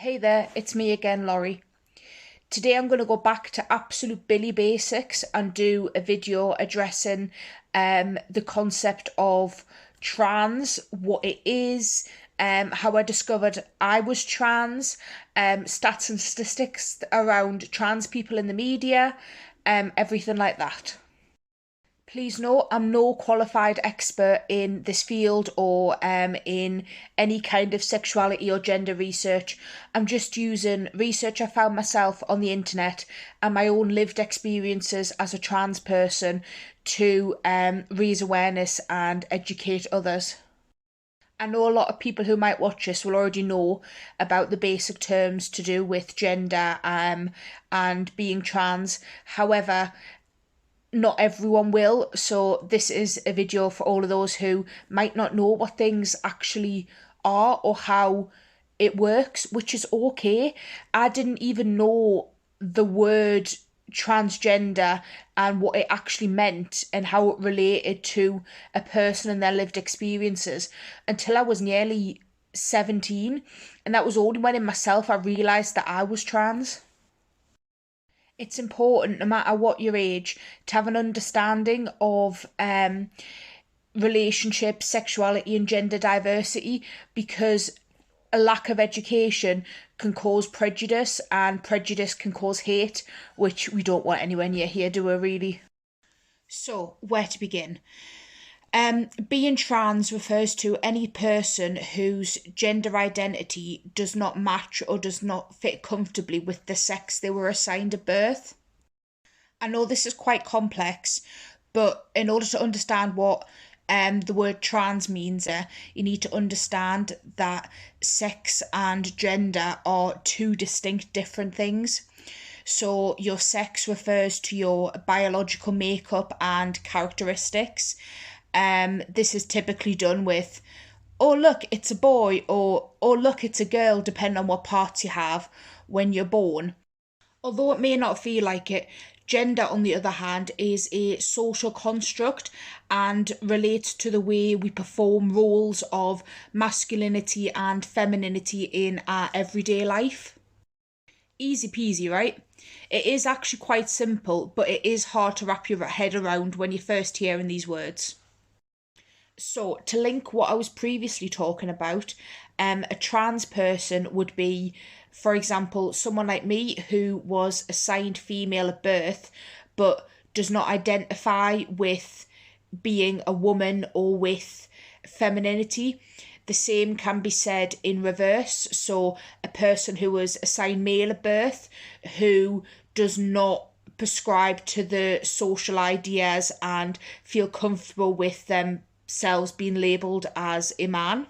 Hey there, it's me again, Laurie. Today I'm going to go back to absolute Billy basics and do a video addressing the concept of trans, what it is, how I discovered I was trans, stats and statistics around trans people in the media, everything like that. Please note, I'm no qualified expert in this field or in any kind of sexuality or gender research. I'm just using research I found myself on the internet and my own lived experiences as a trans person to raise awareness and educate others. I know a lot of people who might watch this will already know about the basic terms to do with gender and being trans. However, not everyone will, so this is a video for all of those who might not know what things actually are or how it works, which is okay. I didn't even know the word transgender and what it actually meant and how it related to a person and their lived experiences until I was nearly 17, and that was only when in myself I realised that I was trans. It's important, no matter what your age, to have an understanding of relationships, sexuality, and gender diversity, because a lack of education can cause prejudice, and prejudice can cause hate, which we don't want anywhere near here, do we really? So, where to begin? Being trans refers to any person whose gender identity does not match or does not fit comfortably with the sex they were assigned at birth. I know this is quite complex, but in order to understand what the word trans means, you need to understand that sex and gender are two distinct different things. So your sex refers to your biological makeup and characteristics. This is typically done with, oh look, it's a boy, or oh look, it's a girl, depending on what parts you have when you're born. Although it may not feel like it, gender, on the other hand, is a social construct and relates to the way we perform roles of masculinity and femininity in our everyday life. Easy peasy, right? It is actually quite simple, but it is hard to wrap your head around when you're first hearing these words. So, to link what I was previously talking about, a trans person would be, for example, someone like me who was assigned female at birth but does not identify with being a woman or with femininity. The same can be said in reverse. So, a person who was assigned male at birth who does not prescribe to the social ideas and feel comfortable with themselves being labelled as a man.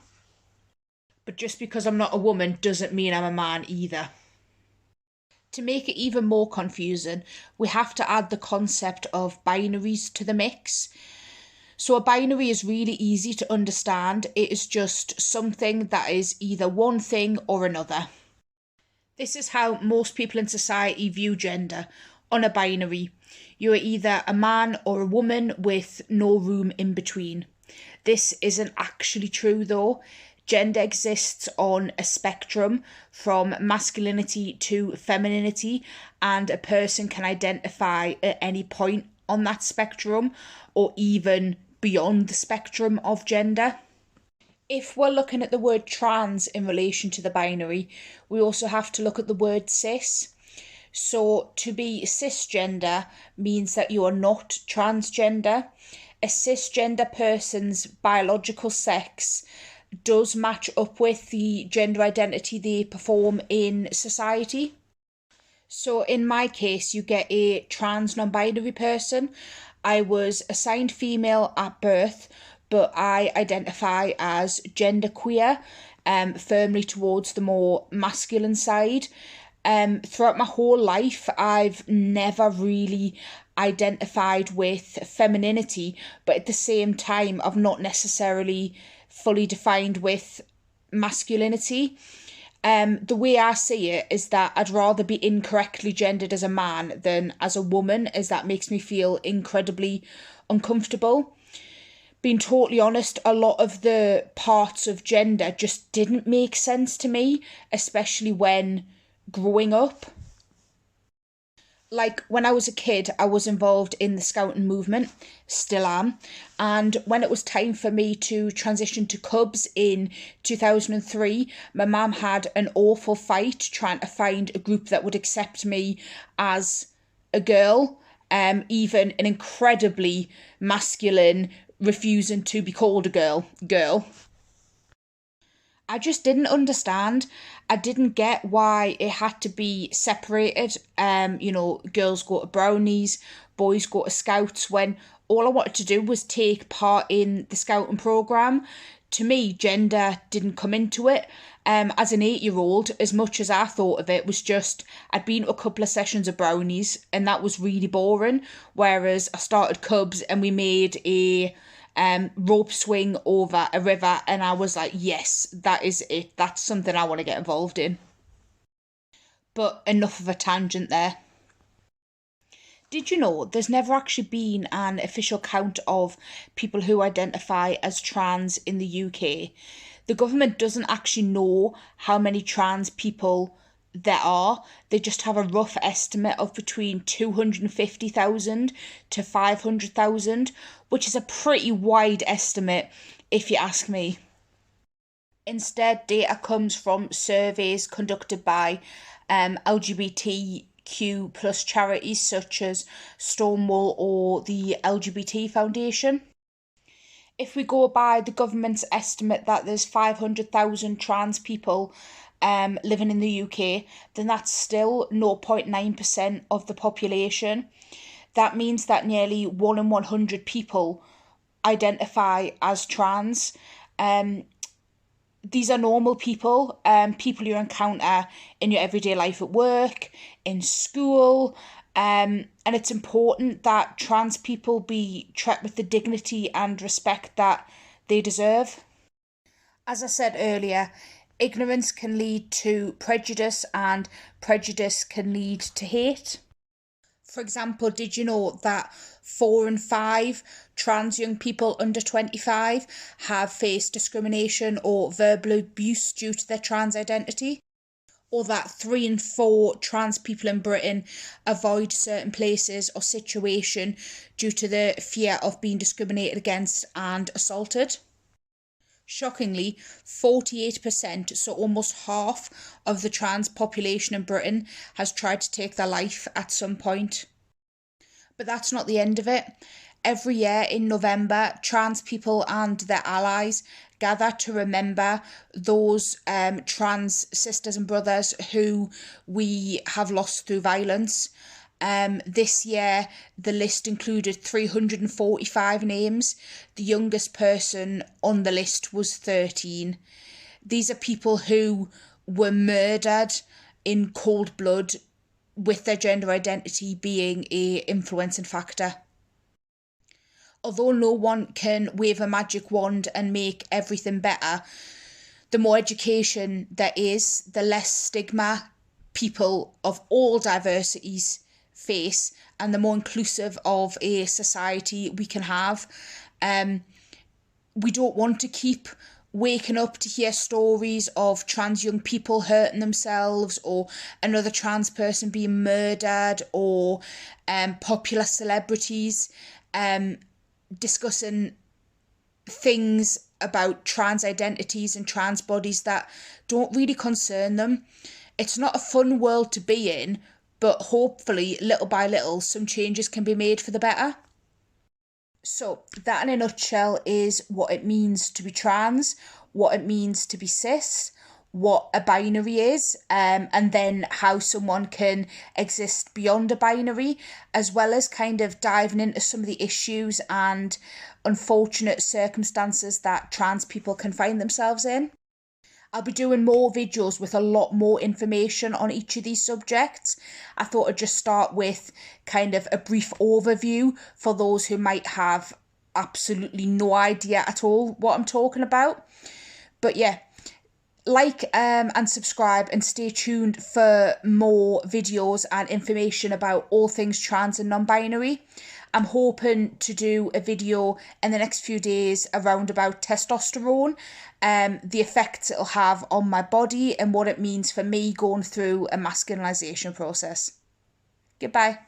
But just because I'm not a woman doesn't mean I'm a man either. To make it even more confusing, we have to add the concept of binaries to the mix. So a binary is really easy to understand. It is just something that is either one thing or another. This is how most people in society view gender, on a binary. You are either a man or a woman with no room in between. This isn't actually true though. Gender exists on a spectrum from masculinity to femininity, and a person can identify at any point on that spectrum or even beyond the spectrum of gender. If we're looking at the word trans in relation to the binary, we also have to look at the word cis. So to be cisgender means that you are not transgender. A cisgender person's biological sex does match up with the gender identity they perform in society. So in my case, you get a trans non-binary person. I was assigned female at birth, but I identify as genderqueer, firmly towards the more masculine side. Throughout my whole life, I've never really identified with femininity, but at the same time, I've not necessarily fully defined with masculinity. The way I see it is that I'd rather be incorrectly gendered as a man than as a woman, as that makes me feel incredibly uncomfortable. Being totally honest, a lot of the parts of gender just didn't make sense to me, especially when growing up. Like when I was a kid, I was involved in the scouting movement, still am. And when it was time for me to transition to Cubs in 2003, my mum had an awful fight trying to find a group that would accept me as a girl, even an incredibly masculine refusing to be called a girl. I just didn't understand. I didn't get why it had to be separated. Girls go to brownies, boys go to scouts, when all I wanted to do was take part in the scouting programme. To me, gender didn't come into it. As an 8-year-old, as much as I thought of it was just, I'd been to a couple of sessions of brownies and that was really boring. Whereas I started Cubs and we made a rope swing over a river, and I was like, yes, that is it. That's something I want to get involved in. But enough of a tangent there. Did you know there's never actually been an official count of people who identify as trans in the UK? The government doesn't actually know how many trans people there are. They just have a rough estimate of between 250,000 to 500,000, which is a pretty wide estimate if you ask me. Instead, data comes from surveys conducted by LGBTQ plus charities such as Stonewall or the LGBT Foundation. If we go by the government's estimate that there's 500,000 trans people living in the UK, then that's still 0.9% of the population. That means that nearly 1 in 100 people identify as trans. These are normal people, people you encounter in your everyday life at work, in school, and it's important that trans people be treated with the dignity and respect that they deserve. As I said earlier, ignorance can lead to prejudice and prejudice can lead to hate. For example, did you know that 4 in 5 trans young people under 25 have faced discrimination or verbal abuse due to their trans identity? Or that 3 in 4 trans people in Britain avoid certain places or situation due to the fear of being discriminated against and assaulted? Shockingly, 48%, so almost half of the trans population in Britain, has tried to take their life at some point. But that's not the end of it. Every year in November, trans people and their allies gather to remember those trans sisters and brothers who we have lost through violence. This year, the list included 345 names. The youngest person on the list was 13. These are people who were murdered in cold blood, with their gender identity being an influencing factor. Although no one can wave a magic wand and make everything better, the more education there is, the less stigma people of all diversities face, and the more inclusive of a society we can have. We don't want to keep waking up to hear stories of trans young people hurting themselves, or another trans person being murdered, or popular celebrities discussing things about trans identities and trans bodies that don't really concern them. It's not a fun world to be in, but hopefully, little by little, some changes can be made for the better. So, that in a nutshell is what it means to be trans, what it means to be cis, what a binary is, and then how someone can exist beyond a binary, as well as kind of diving into some of the issues and unfortunate circumstances that trans people can find themselves in. I'll be doing more videos with a lot more information on each of these subjects. I thought I'd just start with kind of a brief overview for those who might have absolutely no idea at all what I'm talking about. But yeah, like and subscribe, and stay tuned for more videos and information about all things trans and non-binary. I'm hoping to do a video in the next few days around about testosterone, the effects it'll have on my body and what it means for me going through a masculinization process. Goodbye.